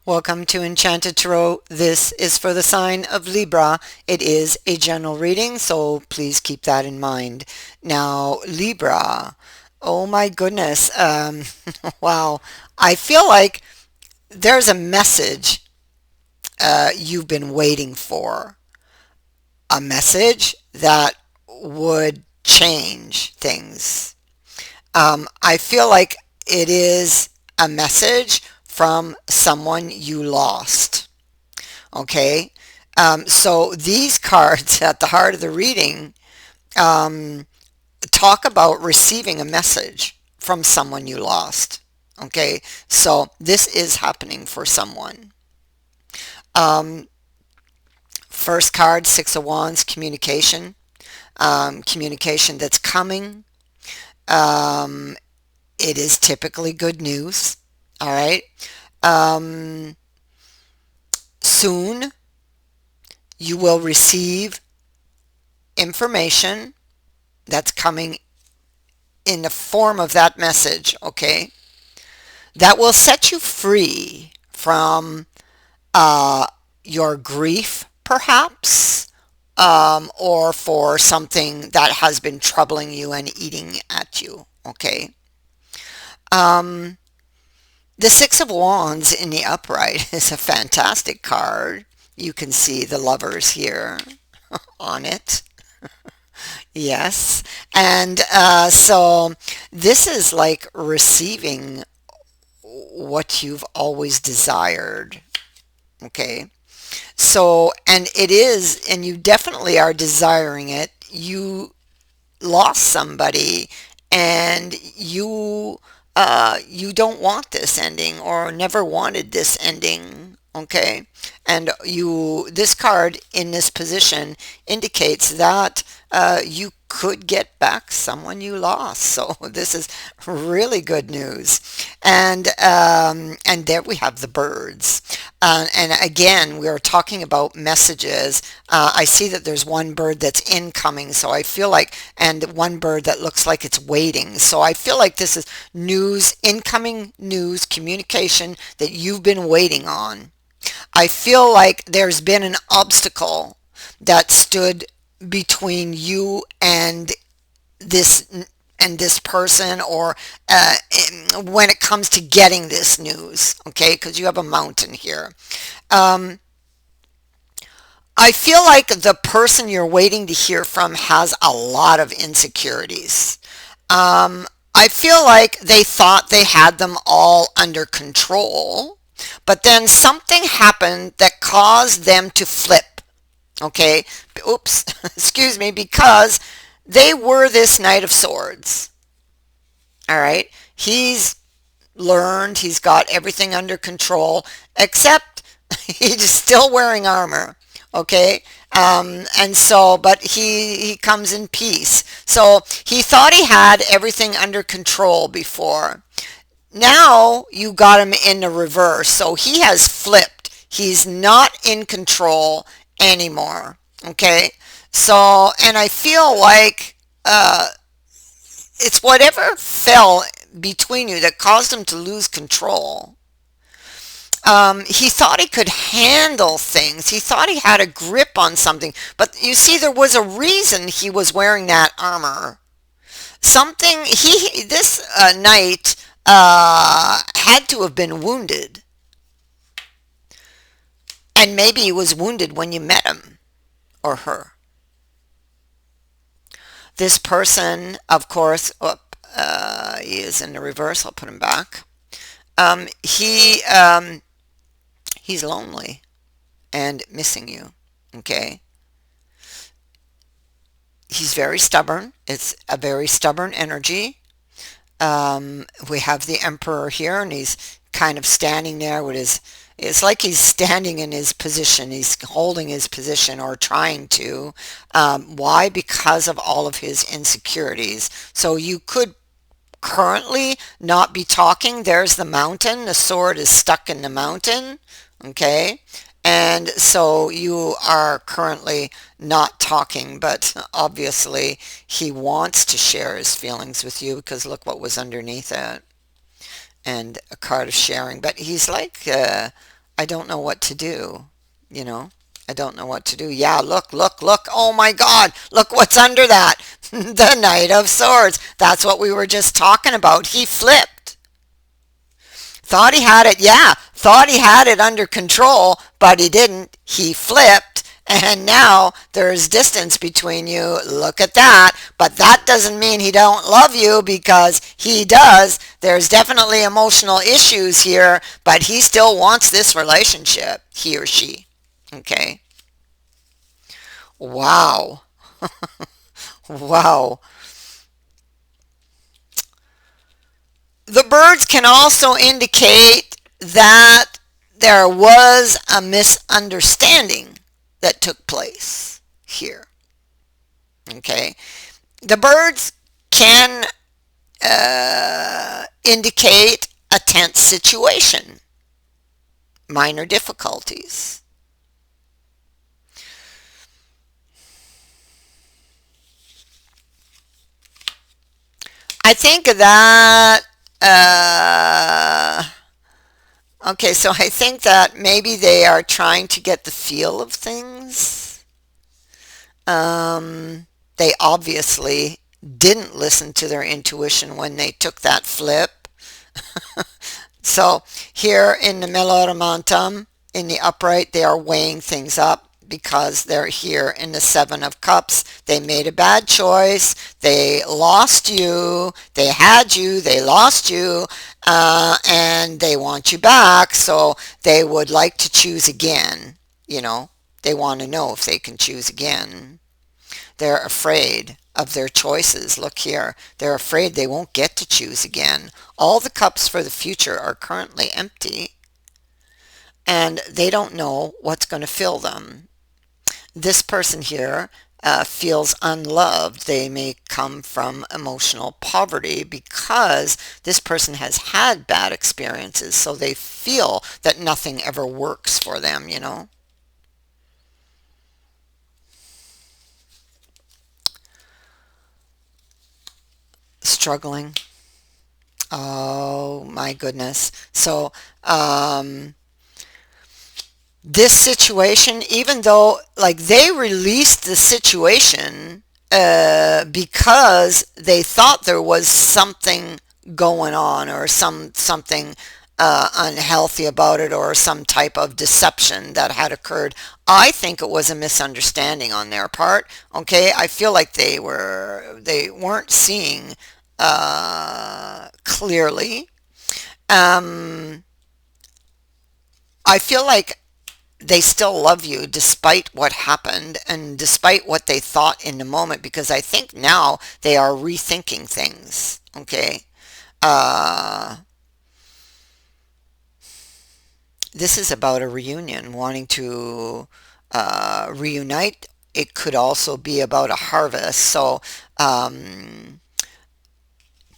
Welcome to Enchanted Tarot. This is for the sign of Libra. It is a general reading, so please keep that in mind. Now, Libra, oh my goodness, wow. I feel like there's a message you've been waiting for, a message that would change things. I feel like it is a message from someone you lost. Okay. So these cards at the heart of the reading um, talk about receiving a message from someone you lost. Okay. So this is happening for someone. Um, First card, Six of Wands, communication. Communication that's coming. Um, it is typically good news. All right. Um, Soon you will receive information that's coming in the form of that message, okay? That will set you free from uh, your grief, perhaps, or for something that has been troubling you and eating at you, okay? Um, the Six of Wands in the upright is a fantastic card. You can see the lovers here on it. Yes. And so this is like receiving what you've always desired. Okay. So, and it is, and you definitely are desiring it. You lost somebody and you don't want this ending or never wanted this ending. Okay. And this card in this position indicates that you could get back someone you lost. So this is really good news. And there we have the birds. And again, we are talking about messages. I see that there's one bird that's incoming, so I feel like, and one bird that looks like it's waiting. So I feel like this is news, incoming news, communication that you've been waiting on. I feel like there's been an obstacle that stood between you this and this person, or when it comes to getting this news, okay, because you have a mountain here. um, I feel like the person you're waiting to hear from has a lot of insecurities. I feel like they thought they had them all under control, but then something happened that caused them to flip. Okay, oops, excuse me, because they were this Knight of Swords. All right, he's learned, he's got everything under control, except he's still wearing armor. Okay, and so, but he comes in peace. So he thought he had everything under control before. Now you got him in the reverse. So he has flipped. He's not in control anymore. Okay. So, and I feel like it's whatever fell between you that caused him to lose control. He thought he could handle things. He thought he had a grip on something. But you see, there was a reason he was wearing that armor. Something, this knight had to have been wounded. And maybe he was wounded when you met him or her. This person, of course, he is in the reverse. I'll put him back. Um, he he's lonely and missing you. Okay, he's very stubborn. It's a very stubborn energy. We have the Emperor here, and he's kind of standing there with his. It's like he's standing in his position. He's holding his position or trying to. Why? Because of all of his insecurities. So you could currently not be talking. There's the mountain. The sword is stuck in the mountain. Okay. And so you are currently not talking, but obviously he wants to share his feelings with you because look what was underneath it. And a card of sharing. But he's like I don't know what to do, you know. I don't know what to do. Yeah, look, look, look. Oh my God, look what's under that. The Knight of Swords. That's what we were just talking about. He flipped. Thought he had it, yeah, thought he had it under control, but he didn't. He flipped, and now there's distance between you. Look at that. But that doesn't mean he don't love you, because he does. There's definitely emotional issues here, but he still wants this relationship, he or she. Okay. Wow. Wow. The birds can also indicate that there was a misunderstanding that took place here. Okay. The birds can indicate a tense situation, minor difficulties. I think that, uh, okay, so I think that maybe they are trying to get the feel of things. They obviously didn't listen to their intuition when they took that flip. So here in the Meloromantum, in the upright, they are weighing things up because they're here in the Seven of Cups. They made a bad choice. They lost you. They had you. They lost you. And they want you back. So they would like to choose again. You know, they want to know if they can choose again. They're afraid of their choices. Look here. They're afraid they won't get to choose again. All the cups for the future are currently empty, and they don't know what's going to fill them. This person here feels unloved. They may come from emotional poverty because this person has had bad experiences, so they feel that nothing ever works for them, you know. Struggling. Oh my goodness. So, this situation, even though like they released the situation because they thought there was something going on, or something unhealthy about it, or some type of deception that had occurred. I think it was a misunderstanding on their part. Okay, I feel like they weren't seeing clearly. um, I feel like they still love you despite what happened and despite what they thought in the moment, because I think now they are rethinking things. Okay. Uh, this is about a reunion, wanting to reunite. It could also be about a harvest. So, um,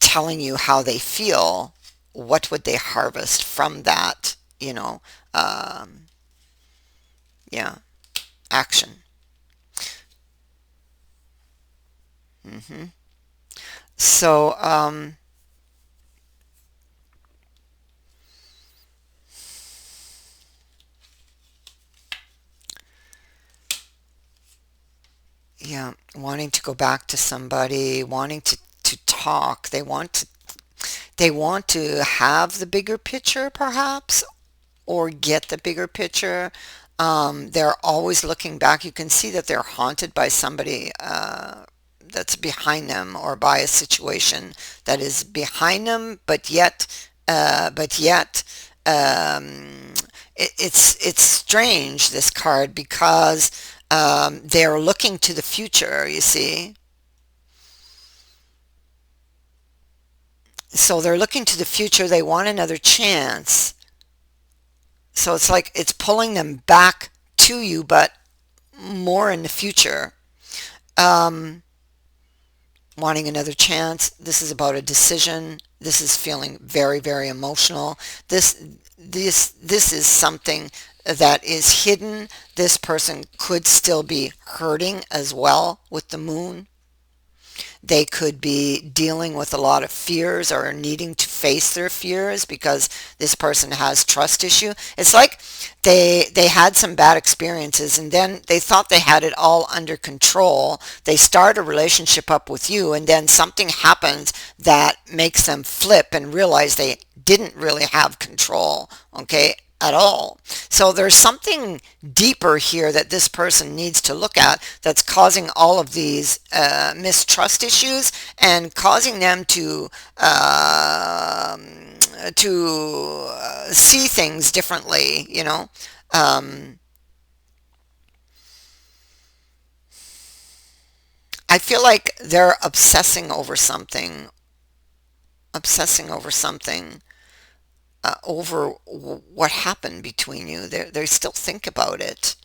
telling you how they feel, what would they harvest from that, you know? Um, yeah, action. hmm So, yeah, wanting to go back to somebody, wanting to talk. They want to have the bigger picture, perhaps, or get the bigger picture. They're always looking back. You can see that they're haunted by somebody that's behind them, or by a situation that is behind them, but yet, um, it's strange, this card, because they're looking to the future, you see. So they're looking to the future. They want another chance. So it's like it's pulling them back to you, but more in the future. Um, Wanting another chance. This is about a decision. This is feeling very, very emotional. This is something that is hidden. This person could still be hurting as well with the moon. They could be dealing with a lot of fears or needing to face their fears because this person has trust issue. It's like they had some bad experiences and then they thought they had it all under control. They start a relationship up with you and then something happens that makes them flip and realize they didn't really have control, okay, at all. So there's something deeper here that this person needs to look at that's causing all of these mistrust issues and causing them to see things differently, you know. Um, I feel like they're obsessing over something, over what happened between you. They still think about it.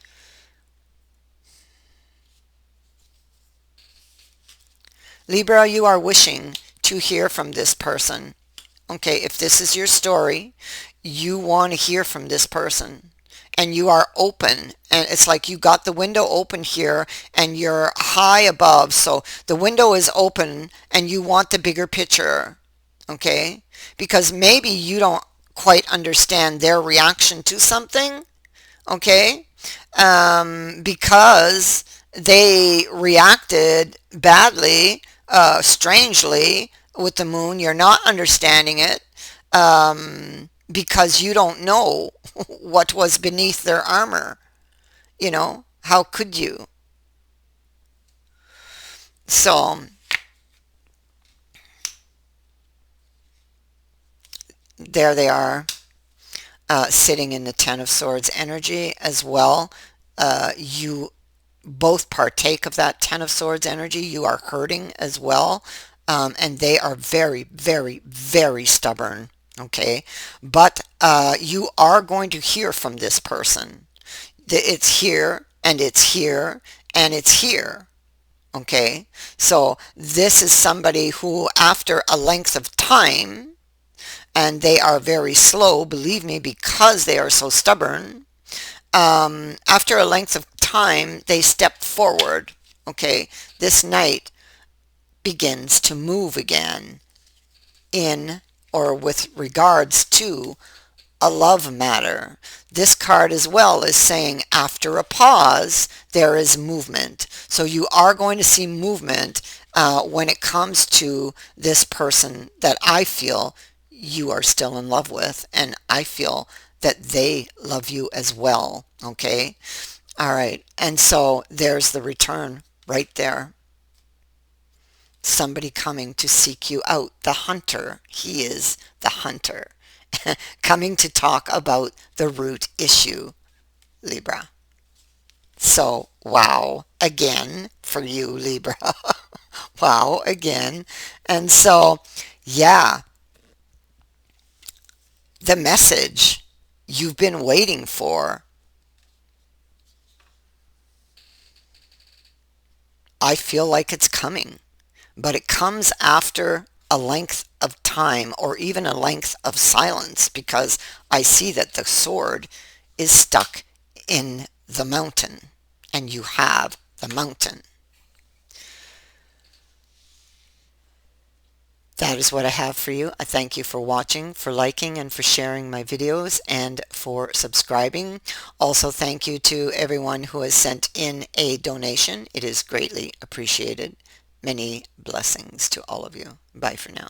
Libra, you are wishing to hear from this person. Okay, if this is your story, you want to hear from this person and you are open, and it's like you got the window open here and you're high above, so the window is open and you want the bigger picture, okay? Because maybe you don't quite understand their reaction to something, okay? Because they reacted badly, strangely with the moon. You're not understanding it because you don't know what was beneath their armor. You know, how could you? So there they are, sitting in the Ten of Swords energy as well. You both partake of that Ten of Swords energy. You are hurting as well. And they are very, very, very stubborn. Okay. But you are going to hear from this person. It's here and it's here and it's here. Okay. So this is somebody who, after a length of time, and they are very slow, believe me, because they are so stubborn, after a length of time, they step forward. Okay, this knight begins to move again in or with regards to a love matter. This card as well is saying after a pause, there is movement. So you are going to see movement when it comes to this person that I feel you are still in love with, and I feel that they love you as well. Okay? All right. And so there's the return right there. Somebody coming to seek you out. The hunter. He is the hunter. Coming to talk about the root issue, Libra. So, wow, again for you, Libra. Wow, again. And so, yeah, the message you've been waiting for, I feel like it's coming. But it comes after a length of time or even a length of silence, because I see that the sword is stuck in the mountain and you have the mountain. That is what I have for you. I thank you for watching, for liking, and for sharing my videos, and for subscribing. Also, thank you to everyone who has sent in a donation. It is greatly appreciated. Many blessings to all of you. Bye for now.